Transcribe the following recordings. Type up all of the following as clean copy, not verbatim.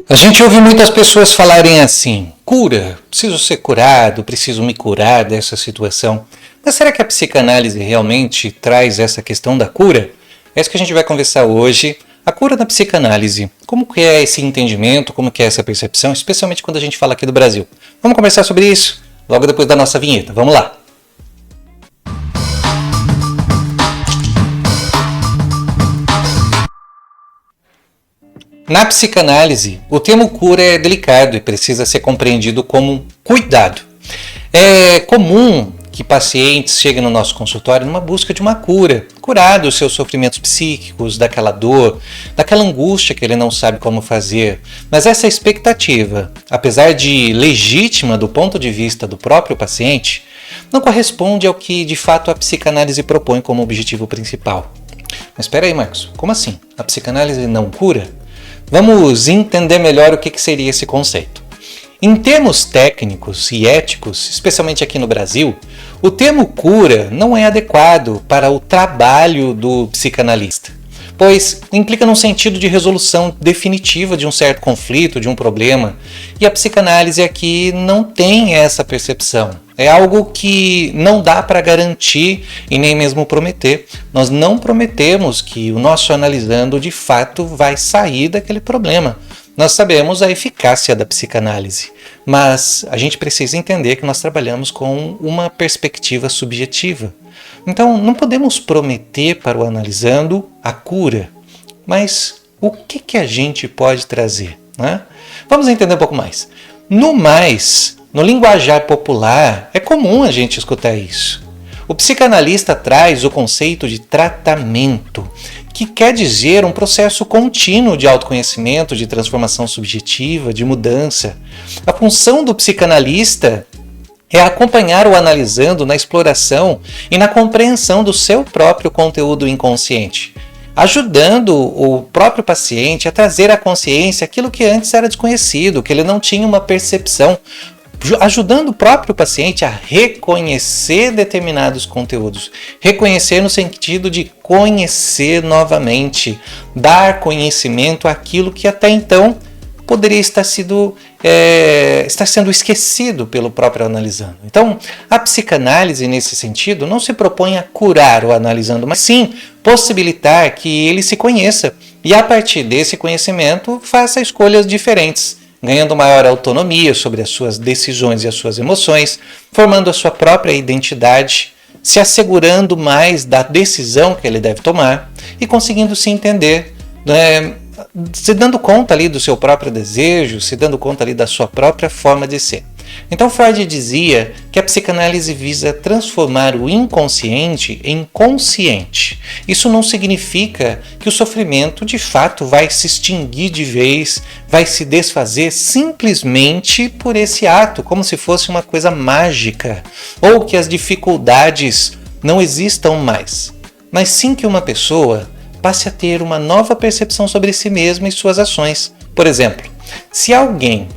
A gente ouve muitas pessoas falarem assim: cura, preciso ser curado, preciso me curar dessa situação. Mas será que a psicanálise realmente traz essa questão da cura? É isso que a gente vai conversar hoje. A cura da psicanálise. Como que é esse entendimento, como que é essa percepção, especialmente quando a gente fala aqui do Brasil. Vamos conversar sobre isso logo depois da nossa vinheta. Vamos lá! Na psicanálise, o termo cura é delicado e precisa ser compreendido como cuidado. É comum que pacientes cheguem no nosso consultório numa busca de uma cura, curar dos seus sofrimentos psíquicos, daquela dor, daquela angústia que ele não sabe como fazer. Mas essa expectativa, apesar de legítima do ponto de vista do próprio paciente, não corresponde ao que de fato a psicanálise propõe como objetivo principal. Mas espera aí, Marcos, como assim? A psicanálise não cura? Vamos entender melhor o que seria esse conceito. Em termos técnicos e éticos, especialmente aqui no Brasil, o termo cura não é adequado para o trabalho do psicanalista, pois implica num sentido de resolução definitiva de um certo conflito, de um problema, e a psicanálise aqui não tem essa percepção. É algo que não dá para garantir e nem mesmo prometer. Nós não prometemos que o nosso analisando de fato vai sair daquele problema. Nós sabemos a eficácia da psicanálise, mas a gente precisa entender que nós trabalhamos com uma perspectiva subjetiva. Então, não podemos prometer para o analisando a cura, mas o que a gente pode trazer, né? Vamos entender um pouco mais. No linguajar popular, é comum a gente escutar isso. O psicanalista traz o conceito de tratamento, que quer dizer um processo contínuo de autoconhecimento, de transformação subjetiva, de mudança. A função do psicanalista é acompanhar o analisando na exploração e na compreensão do seu próprio conteúdo inconsciente, ajudando o próprio paciente a trazer à consciência aquilo que antes era desconhecido, que ele não tinha uma percepção, ajudando o próprio paciente a reconhecer determinados conteúdos. Reconhecer no sentido de conhecer novamente, dar conhecimento àquilo que até então poderia estar sendo esquecido pelo próprio analisando. Então, a psicanálise, nesse sentido, não se propõe a curar o analisando, mas sim possibilitar que ele se conheça e, a partir desse conhecimento, faça escolhas diferentes, ganhando maior autonomia sobre as suas decisões e as suas emoções, formando a sua própria identidade, se assegurando mais da decisão que ele deve tomar e conseguindo se entender, se dando conta ali do seu próprio desejo, se dando conta ali da sua própria forma de ser. Então Freud dizia que a psicanálise visa transformar o inconsciente em consciente. Isso não significa que o sofrimento de fato vai se extinguir de vez, vai se desfazer simplesmente por esse ato, como se fosse uma coisa mágica, ou que as dificuldades não existam mais, mas sim que uma pessoa passe a ter uma nova percepção sobre si mesma e suas ações. Por exemplo, se alguém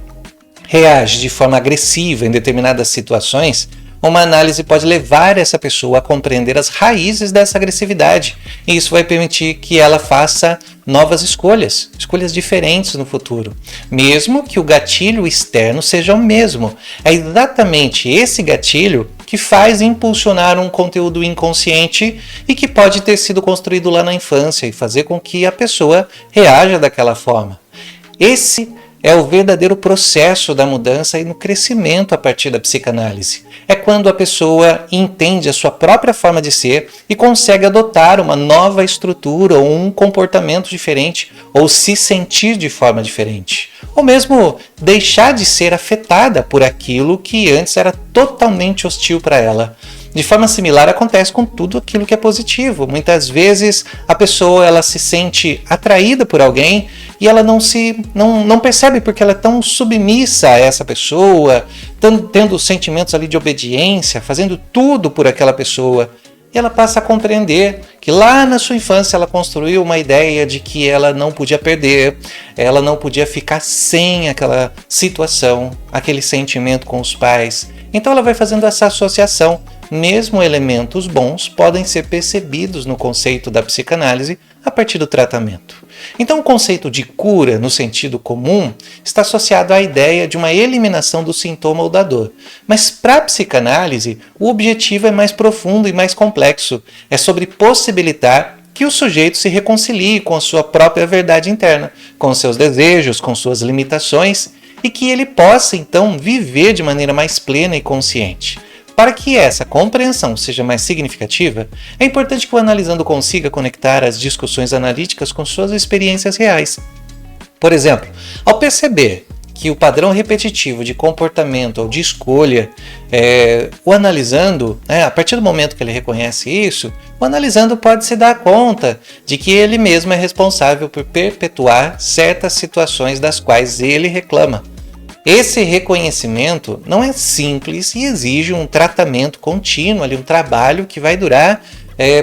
reage de forma agressiva em determinadas situações, uma análise pode levar essa pessoa a compreender as raízes dessa agressividade, e isso vai permitir que ela faça novas escolhas diferentes no futuro, mesmo que o gatilho externo seja o mesmo. É exatamente esse gatilho que faz impulsionar um conteúdo inconsciente e que pode ter sido construído lá na infância e fazer com que a pessoa reaja daquela forma. Esse é o verdadeiro processo da mudança e no crescimento a partir da psicanálise. É quando a pessoa entende a sua própria forma de ser e consegue adotar uma nova estrutura ou um comportamento diferente, ou se sentir de forma diferente, ou mesmo deixar de ser afetada por aquilo que antes era totalmente hostil para ela. De forma similar acontece com tudo aquilo que é positivo. Muitas vezes a pessoa ela se sente atraída por alguém e ela não percebe porque ela é tão submissa a essa pessoa, tendo sentimentos ali de obediência, fazendo tudo por aquela pessoa. E ela passa a compreender que lá na sua infância ela construiu uma ideia de que ela não podia perder, ela não podia ficar sem aquela situação, aquele sentimento com os pais. Então ela vai fazendo essa associação. Mesmo elementos bons podem ser percebidos no conceito da psicanálise a partir do tratamento. Então, o conceito de cura, no sentido comum, está associado à ideia de uma eliminação do sintoma ou da dor. Mas, para a psicanálise, o objetivo é mais profundo e mais complexo. É sobre possibilitar que o sujeito se reconcilie com a sua própria verdade interna, com seus desejos, com suas limitações, e que ele possa, então, viver de maneira mais plena e consciente. Para que essa compreensão seja mais significativa, é importante que o analisando consiga conectar as discussões analíticas com suas experiências reais. Por exemplo, ao perceber que o padrão repetitivo de comportamento ou de escolha, o analisando, a partir do momento que ele reconhece isso, o analisando pode se dar conta de que ele mesmo é responsável por perpetuar certas situações das quais ele reclama. Esse reconhecimento não é simples e exige um tratamento contínuo, um trabalho que vai durar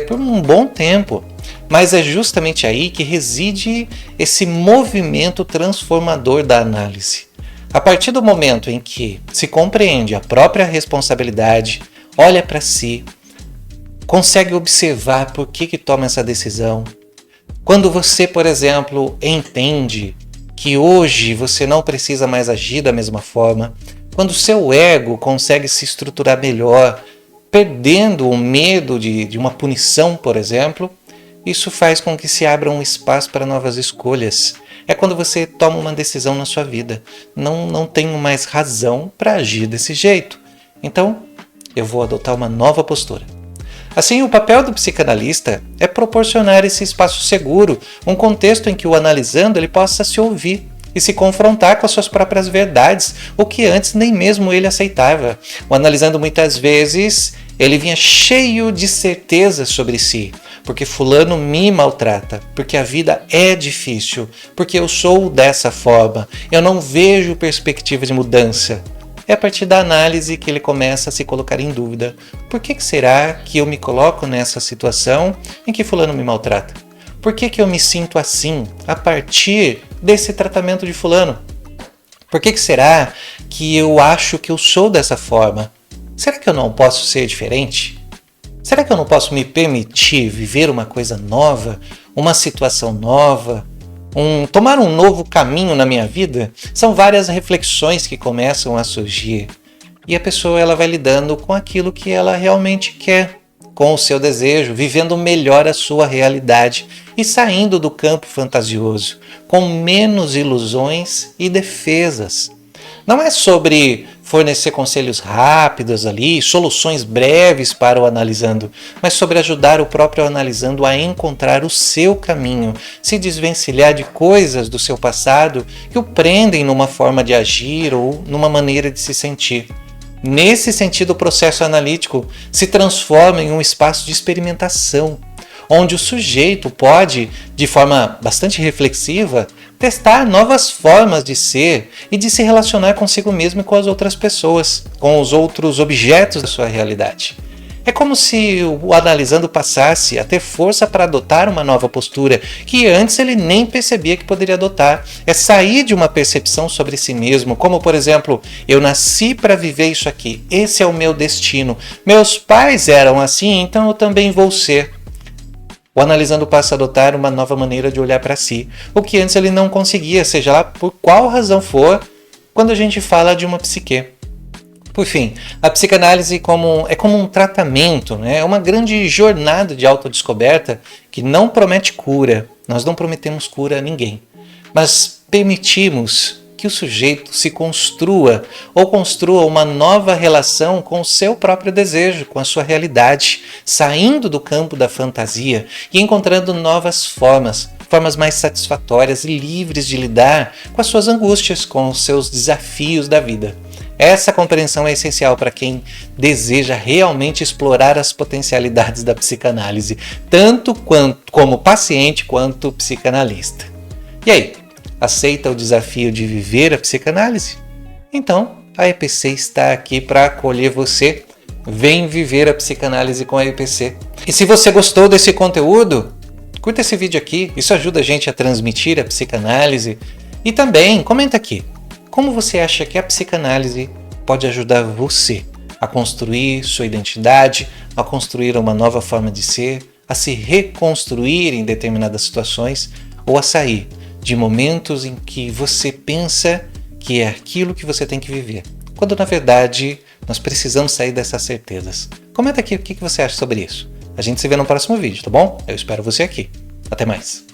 por um bom tempo. Mas é justamente aí que reside esse movimento transformador da análise. A partir do momento em que se compreende a própria responsabilidade, olha para si, consegue observar por que toma essa decisão. Quando você, por exemplo, entende que hoje você não precisa mais agir da mesma forma, quando o seu ego consegue se estruturar melhor, perdendo o medo de uma punição, por exemplo, isso faz com que se abra um espaço para novas escolhas. É quando você toma uma decisão na sua vida. Não tenho mais razão para agir desse jeito. Então, eu vou adotar uma nova postura. Assim, o papel do psicanalista é proporcionar esse espaço seguro, um contexto em que o analisando ele possa se ouvir e se confrontar com as suas próprias verdades, o que antes nem mesmo ele aceitava. O analisando muitas vezes ele vinha cheio de certezas sobre si, porque fulano me maltrata, porque a vida é difícil, porque eu sou dessa forma, eu não vejo perspectiva de mudança. É a partir da análise que ele começa a se colocar em dúvida. Por que será que eu me coloco nessa situação em que fulano me maltrata? Por que eu me sinto assim a partir desse tratamento de fulano? Por que será que eu acho que eu sou dessa forma? Será que eu não posso ser diferente? Será que eu não posso me permitir viver uma coisa nova, uma situação nova? Tomar um novo caminho na minha vida? São várias reflexões que começam a surgir. E a pessoa ela vai lidando com aquilo que ela realmente quer, com o seu desejo, vivendo melhor a sua realidade e saindo do campo fantasioso, com menos ilusões e defesas. Não é sobre fornecer conselhos rápidos ali, soluções breves para o analisando, mas sobre ajudar o próprio analisando a encontrar o seu caminho, se desvencilhar de coisas do seu passado que o prendem numa forma de agir ou numa maneira de se sentir. Nesse sentido, o processo analítico se transforma em um espaço de experimentação, onde o sujeito pode, de forma bastante reflexiva, testar novas formas de ser e de se relacionar consigo mesmo e com as outras pessoas, com os outros objetos da sua realidade. É como se o analisando passasse a ter força para adotar uma nova postura que antes ele nem percebia que poderia adotar. É sair de uma percepção sobre si mesmo, como por exemplo, eu nasci para viver isso aqui, esse é o meu destino, meus pais eram assim, então eu também vou ser. O analisando passa a adotar uma nova maneira de olhar para si, o que antes ele não conseguia, seja lá por qual razão for, quando a gente fala de uma psique. Por fim, a psicanálise é como um tratamento, é uma grande jornada de autodescoberta que não promete cura. Nós não prometemos cura a ninguém, mas permitimos que o sujeito se construa ou construa uma nova relação com o seu próprio desejo, com a sua realidade, saindo do campo da fantasia e encontrando novas formas mais satisfatórias e livres de lidar com as suas angústias, com os seus desafios da vida. Essa compreensão é essencial para quem deseja realmente explorar as potencialidades da psicanálise, tanto como paciente quanto psicanalista. E aí? Aceita o desafio de viver a psicanálise? Então, a EPC está aqui para acolher você. Vem viver a psicanálise com a EPC. E se você gostou desse conteúdo, curta esse vídeo aqui. Isso ajuda a gente a transmitir a psicanálise. E também, comenta aqui. Como você acha que a psicanálise pode ajudar você a construir sua identidade, a construir uma nova forma de ser, a se reconstruir em determinadas situações? ou a sair de momentos em que você pensa que é aquilo que você tem que viver, quando na verdade nós precisamos sair dessas certezas. Comenta aqui o que você acha sobre isso. A gente se vê no próximo vídeo, tá bom? Eu espero você aqui. Até mais!